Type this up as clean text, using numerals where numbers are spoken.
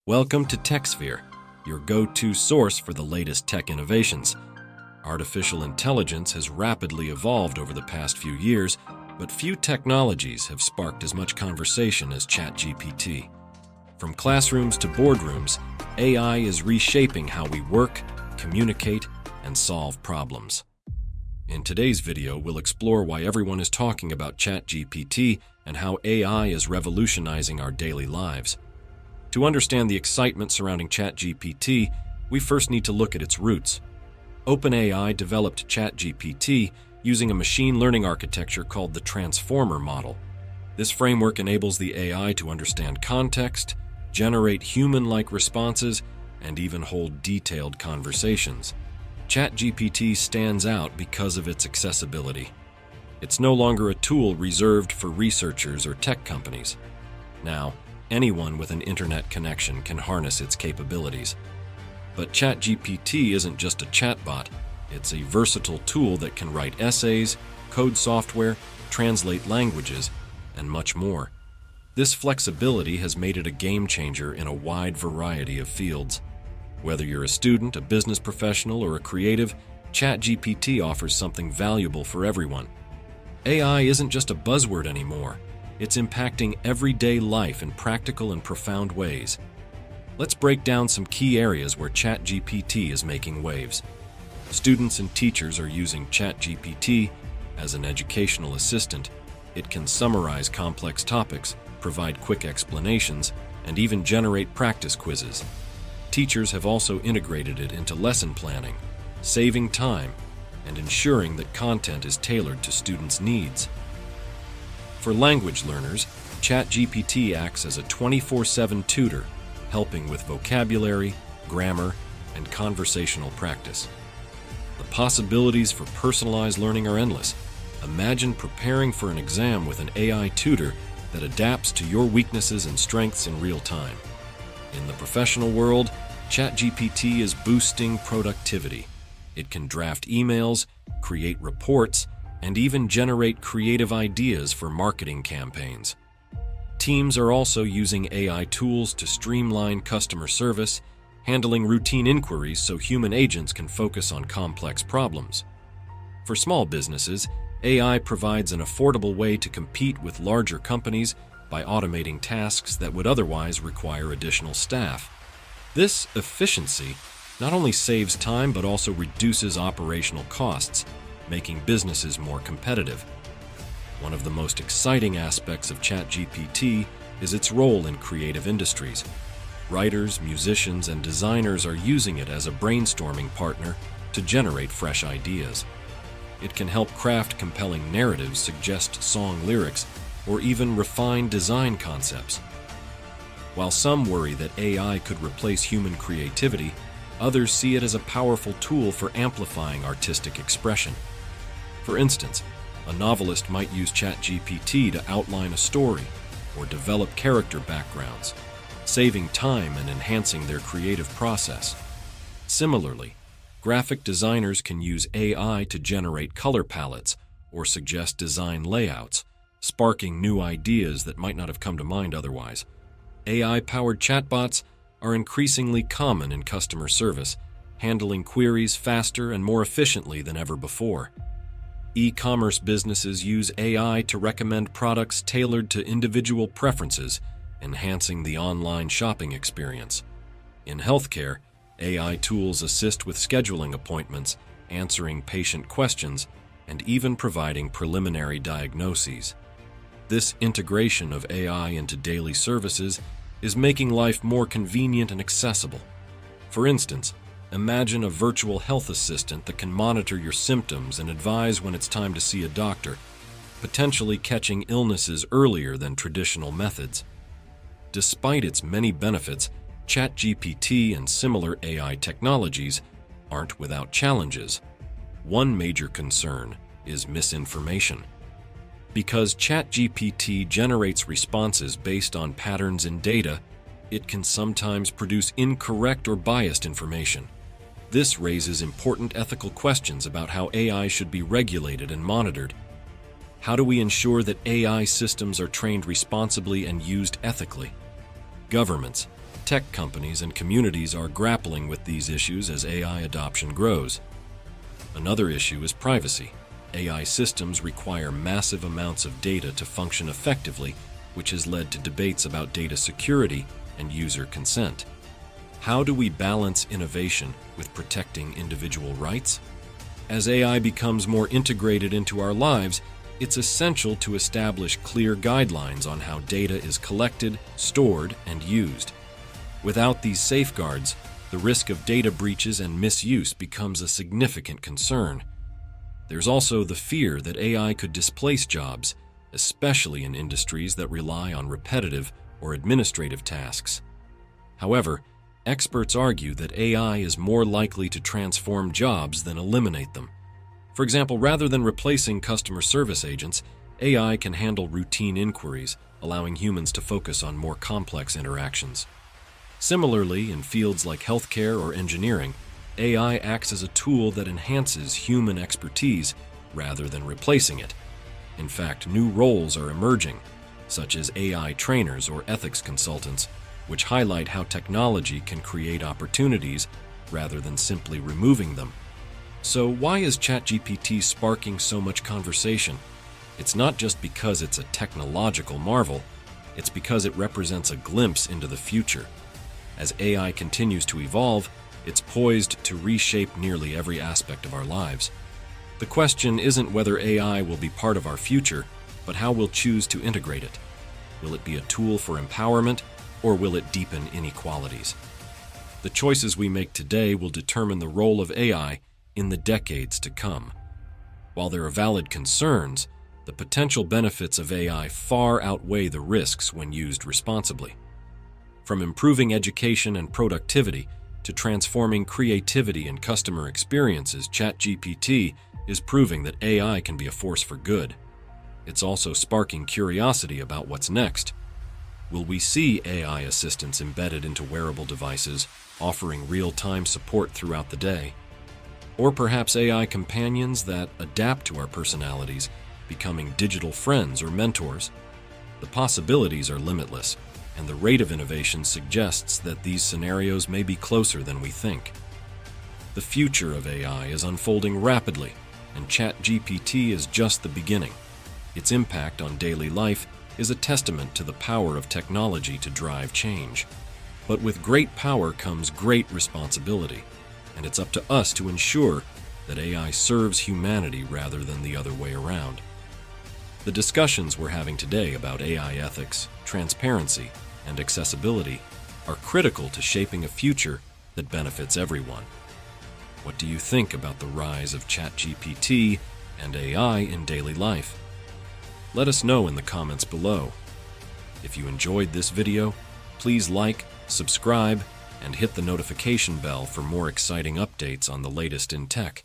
Welcome to TechSphere, your go-to source for the latest tech innovations. Artificial intelligence has rapidly evolved over the past few years, but few technologies have sparked as much conversation as ChatGPT. From classrooms to boardrooms, AI is reshaping how we work, communicate, and solve problems. In today's video, we'll explore why everyone is talking about ChatGPT and how AI is revolutionizing our daily lives. To understand the excitement surrounding ChatGPT, we first need to look at its roots. OpenAI developed ChatGPT using a machine learning architecture called the Transformer model. This framework enables the AI to understand context, generate human-like responses, and even hold detailed conversations. ChatGPT stands out because of its accessibility. It's no longer a tool reserved for researchers or tech companies. Now, anyone with an internet connection can harness its capabilities. But ChatGPT isn't just a chatbot. It's a versatile tool that can write essays, code software, translate languages, and much more. This flexibility has made it a game changer in a wide variety of fields. Whether you're a student, a business professional, or a creative, ChatGPT offers something valuable for everyone. AI isn't just a buzzword anymore. It's impacting everyday life in practical and profound ways. Let's break down some key areas where ChatGPT is making waves. Students and teachers are using ChatGPT as an educational assistant. It can summarize complex topics, provide quick explanations, and even generate practice quizzes. Teachers have also integrated it into lesson planning, saving time and ensuring that content is tailored to students' needs. For language learners, ChatGPT acts as a 24/7 tutor, helping with vocabulary, grammar, and conversational practice. The possibilities for personalized learning are endless. Imagine preparing for an exam with an AI tutor that adapts to your weaknesses and strengths in real time. In the professional world, ChatGPT is boosting productivity. It can draft emails, create reports, and even generate creative ideas for marketing campaigns. Teams are also using AI tools to streamline customer service, handling routine inquiries so human agents can focus on complex problems. For small businesses, AI provides an affordable way to compete with larger companies by automating tasks that would otherwise require additional staff. This efficiency not only saves time but also reduces operational costs, making businesses more competitive. One of the most exciting aspects of ChatGPT is its role in creative industries. Writers, musicians, and designers are using it as a brainstorming partner to generate fresh ideas. It can help craft compelling narratives, suggest song lyrics, or even refine design concepts. While some worry that AI could replace human creativity, others see it as a powerful tool for amplifying artistic expression. For instance, a novelist might use ChatGPT to outline a story or develop character backgrounds, saving time and enhancing their creative process. Similarly, graphic designers can use AI to generate color palettes or suggest design layouts, sparking new ideas that might not have come to mind otherwise. AI-powered chatbots are increasingly common in customer service, handling queries faster and more efficiently than ever before. E-commerce businesses use AI to recommend products tailored to individual preferences, enhancing the online shopping experience. In healthcare, AI tools assist with scheduling appointments, answering patient questions, and even providing preliminary diagnoses. This integration of AI into daily services is making life more convenient and accessible. For instance, imagine a virtual health assistant that can monitor your symptoms and advise when it's time to see a doctor, potentially catching illnesses earlier than traditional methods. Despite its many benefits, ChatGPT and similar AI technologies aren't without challenges. One major concern is misinformation. Because ChatGPT generates responses based on patterns in data, it can sometimes produce incorrect or biased information. This raises important ethical questions about how AI should be regulated and monitored. How do we ensure that AI systems are trained responsibly and used ethically? Governments, tech companies and communities are grappling with these issues as AI adoption grows. Another issue is privacy. AI systems require massive amounts of data to function effectively, which has led to debates about data security and user consent. How do we balance innovation with protecting individual rights? As AI becomes more integrated into our lives, it's essential to establish clear guidelines on how data is collected, stored, and used. Without these safeguards, the risk of data breaches and misuse becomes a significant concern. There's also the fear that AI could displace jobs, especially in industries that rely on repetitive or administrative tasks. However, experts argue that AI is more likely to transform jobs than eliminate them. For example, rather than replacing customer service agents, AI can handle routine inquiries, allowing humans to focus on more complex interactions. Similarly, in fields like healthcare or engineering, AI acts as a tool that enhances human expertise rather than replacing it. In fact, new roles are emerging, such as AI trainers or ethics consultants, which highlight how technology can create opportunities rather than simply removing them. So why is ChatGPT sparking so much conversation? It's not just because it's a technological marvel, it's because it represents a glimpse into the future. As AI continues to evolve, it's poised to reshape nearly every aspect of our lives. The question isn't whether AI will be part of our future, but how we'll choose to integrate it. Will it be a tool for empowerment, or will it deepen inequalities? The choices we make today will determine the role of AI in the decades to come. While there are valid concerns, the potential benefits of AI far outweigh the risks when used responsibly. From improving education and productivity to transforming creativity and customer experiences, ChatGPT is proving that AI can be a force for good. It's also sparking curiosity about what's next. Will we see AI assistants embedded into wearable devices, offering real-time support throughout the day? Or perhaps AI companions that adapt to our personalities, becoming digital friends or mentors? The possibilities are limitless, and the rate of innovation suggests that these scenarios may be closer than we think. The future of AI is unfolding rapidly, and ChatGPT is just the beginning. Its impact on daily life is a testament to the power of technology to drive change. But with great power comes great responsibility, and it's up to us to ensure that AI serves humanity rather than the other way around. The discussions we're having today about AI ethics, transparency, and accessibility are critical to shaping a future that benefits everyone. What do you think about the rise of ChatGPT and AI in daily life? Let us know in the comments below. If you enjoyed this video, please like, subscribe, and hit the notification bell for more exciting updates on the latest in tech.